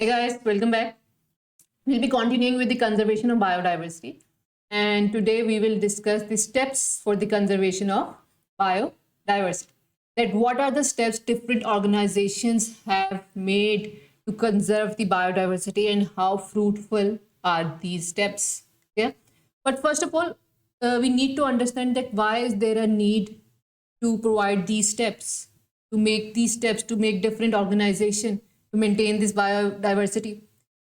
Hey guys, welcome back. We'll be continuing with the conservation of biodiversity. And today we will discuss the steps for the conservation of biodiversity. That what are the steps different organizations have made to conserve the biodiversity and how fruitful are these steps. Yeah. But first of all, we need to understand that why is there a need to provide these steps, to make these steps, to make different organization to maintain this biodiversity.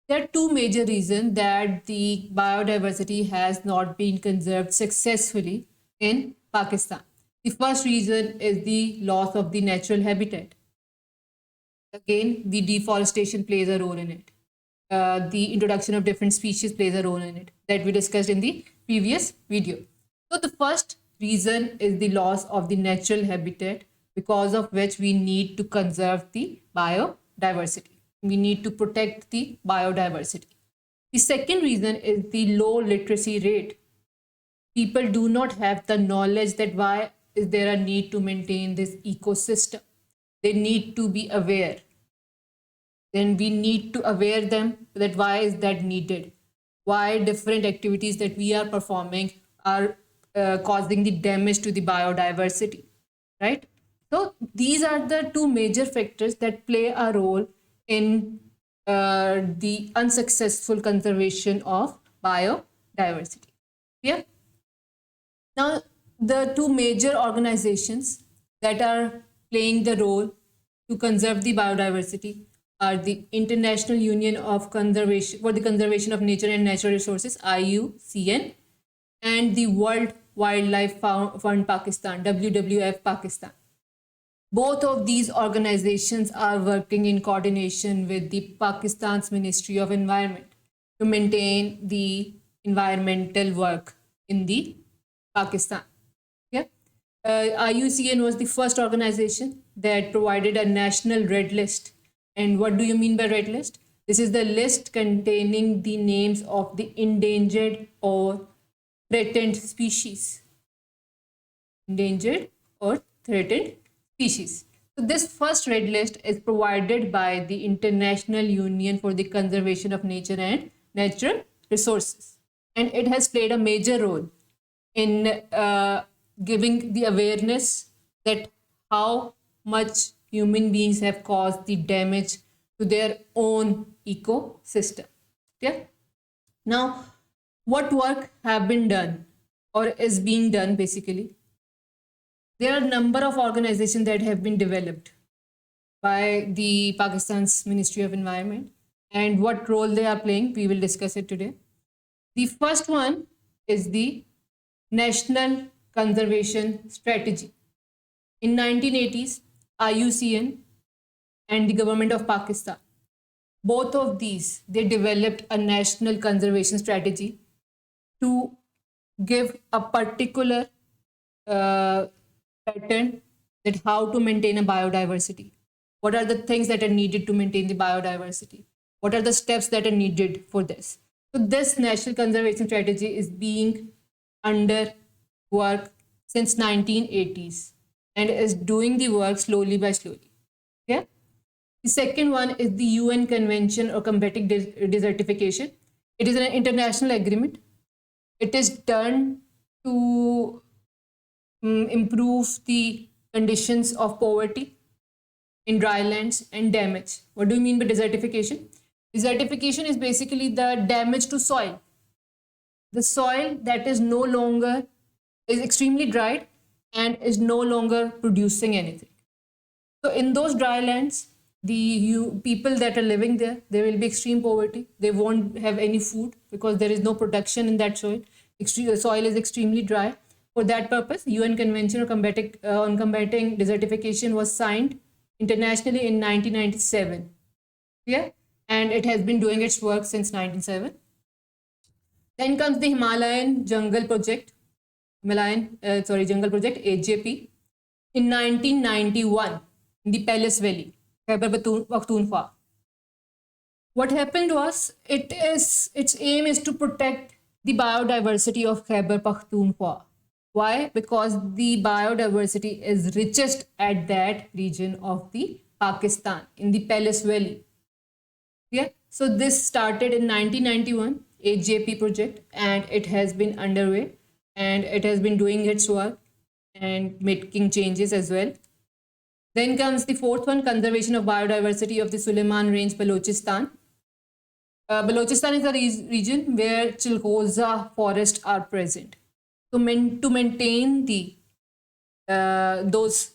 There are two major reasons that the biodiversity has not been conserved successfully in Pakistan. The first reason is the loss of the natural habitat. Again, the deforestation plays a role in it. The introduction of different species plays a role in it that we discussed in the previous video. So the first reason is the loss of the natural habitat, because of which we need to conserve the biodiversity. We need to protect the biodiversity. The second reason is the low literacy rate. People do not have the knowledge that why is there a need to maintain this ecosystem. They need to be aware. Then we need to aware them that why is that needed, why different activities that we are performing are causing the damage to the biodiversity, right? So these are the two major factors that play a role in the unsuccessful conservation of biodiversity. Yeah. Now, the two major organizations that are playing the role to conserve the biodiversity are the International Union of Conservation for the Conservation of Nature and Natural Resources (IUCN) and the World Wildlife Fund Pakistan (WWF Pakistan). Both of these organizations are working in coordination with the Pakistan's Ministry of Environment to maintain the environmental work in the Pakistan. Yeah. IUCN was the first organization that provided a national red list. And what do you mean by red list? This is the list containing the names of the endangered or threatened species. Endangered or threatened species. So this first red list is provided by the International Union for the Conservation of Nature and Natural Resources. And it has played a major role in giving the awareness that how much human beings have caused the damage to their own ecosystem. Yeah. Now, what work have been done or is being done basically? There are a number of organizations that have been developed by the Pakistan's Ministry of Environment, and what role they are playing, we will discuss it today. The first one is the National Conservation Strategy. In 1980s, IUCN and the government of Pakistan, both of these, they developed a national conservation strategy to give a particular pattern that how to maintain a biodiversity. What are the things that are needed to maintain the biodiversity? What are the steps that are needed for this? So this national conservation strategy is being under work since 1980s and is doing the work slowly by slowly. Okay. The second one is the UN Convention on Combating Desertification. It is an international agreement. It is done to improve the conditions of poverty in drylands and damage. What do you mean by desertification? Desertification is basically the damage to soil. The soil that is no longer is extremely dried and is no longer producing anything. So in those drylands, the people that are living there will be extreme poverty. They won't have any food because there is no production in that soil. The soil is extremely dry. For that purpose, UN Convention on Combating Desertification was signed internationally in 1997. Yeah, and it has been doing its work since 1997. Then comes the Himalayan Jungle Project, HJP, in 1991 in the Palace Valley, Khyber Pakhtunkhwa. What happened was its aim is to protect the biodiversity of Khyber Pakhtunkhwa. Why? Because the biodiversity is richest at that region of the Pakistan in the Palace Valley. Yeah. So this started in 1991, AJP project, and it has been underway, and it has been doing its work and making changes as well. Then comes the fourth one, conservation of biodiversity of the Suleiman Range, Balochistan. Balochistan is a region where Chilgoza forests are present. So to maintain the those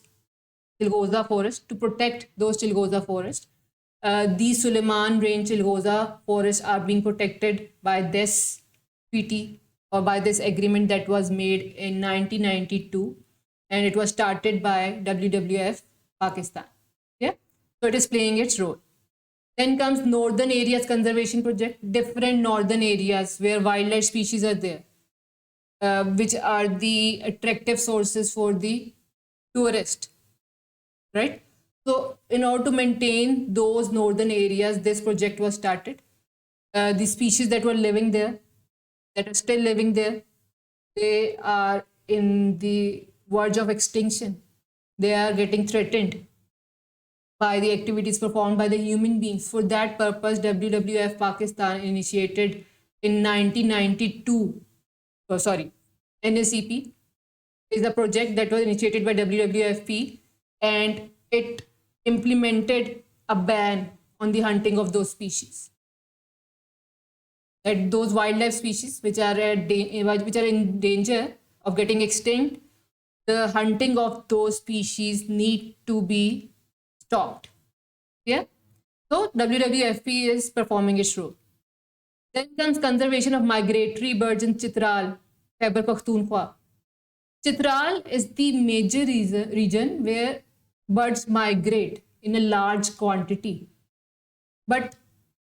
Chilgoza forests, to protect those Chilgoza forests, the Suleiman Range Chilgoza forests are being protected by this treaty or by this agreement that was made in 1992, and it was started by WWF Pakistan. Yeah, so it is playing its role. Then comes Northern Areas Conservation Project, different northern areas where wildlife species are there, which are the attractive sources for the tourist, right? So in order to maintain those northern areas, this project was started. The species that were living there, that are still living there, they are in the verge of extinction. They are getting threatened by the activities performed by the human beings. For that purpose, WWF Pakistan initiated in 1992, oh, sorry, NACP is a project that was initiated by WWFP, and it implemented a ban on the hunting of those species. That those wildlife species which are in danger of getting extinct, the hunting of those species need to be stopped. Yeah. So WWFP is performing its role. Then comes conservation of migratory birds in Chitral, Khyber Pakhtunkhwa. Chitral is the major region where birds migrate in a large quantity, but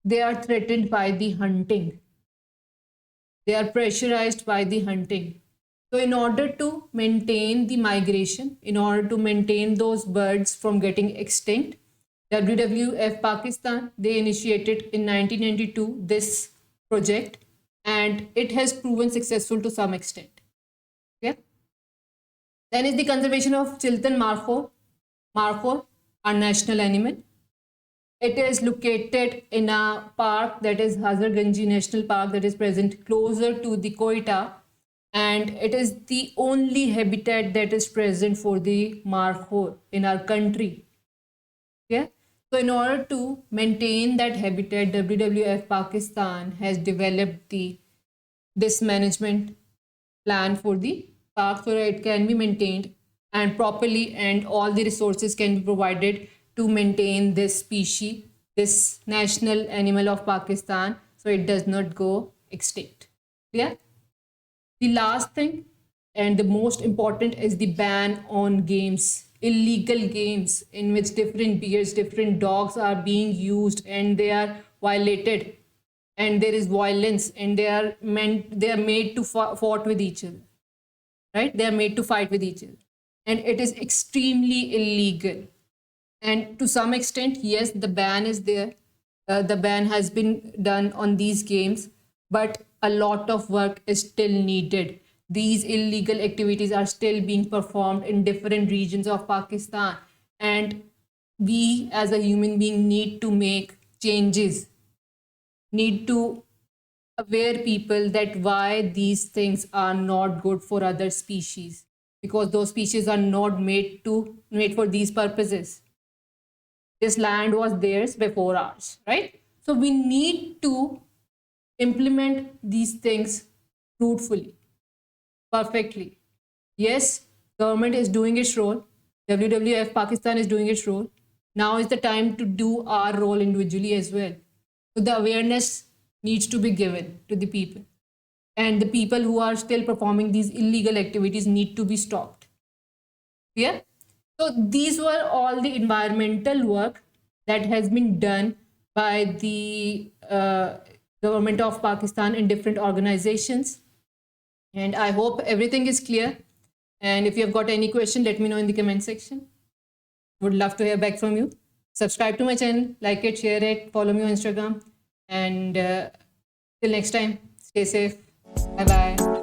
they are threatened by the hunting. They are pressurized by the hunting. So in order to maintain the migration, in order to maintain those birds from getting extinct, WWF Pakistan, they initiated in 1992 this project, and it has proven successful to some extent. Okay. Then is the conservation of Chiltan Markhor, a national animal. It is located in a park that is Hazarganji National Park that is present closer to the Quetta, and it is the only habitat that is present for the Markhor in our country. Yeah. So in order to maintain that habitat, WWF Pakistan has developed this management plan for the park so that it can be maintained and properly, and all the resources can be provided to maintain this species, this national animal of Pakistan, so it does not go extinct. Yeah. The last thing and the most important is the ban on games, illegal games in which different bears, different dogs are being used and they are violated, and there is violence, and they are made to fought with each other, right? They are made to fight with each other, and it is extremely illegal. And to some extent, yes, the ban is there. The ban has been done on these games, but a lot of work is still needed. These illegal activities are still being performed in different regions of Pakistan, and we as a human being need to make changes, need to aware people that why these things are not good for other species, because those species are not made for these purposes. This land was theirs before ours, right? So we need to implement these things fruitfully, perfectly. Yes, government is doing its role. WWF Pakistan is doing its role. Now is the time to do our role individually as well. So the awareness needs to be given to the people. And the people who are still performing these illegal activities need to be stopped. Yeah? So these were all the environmental work that has been done by the government of Pakistan in different organizations. And I hope everything is clear. And if you have got any question, let me know in the comment section. Would love to hear back from you. Subscribe to my channel, like it, share it, follow me on Instagram. And till next time, stay safe. Bye-bye.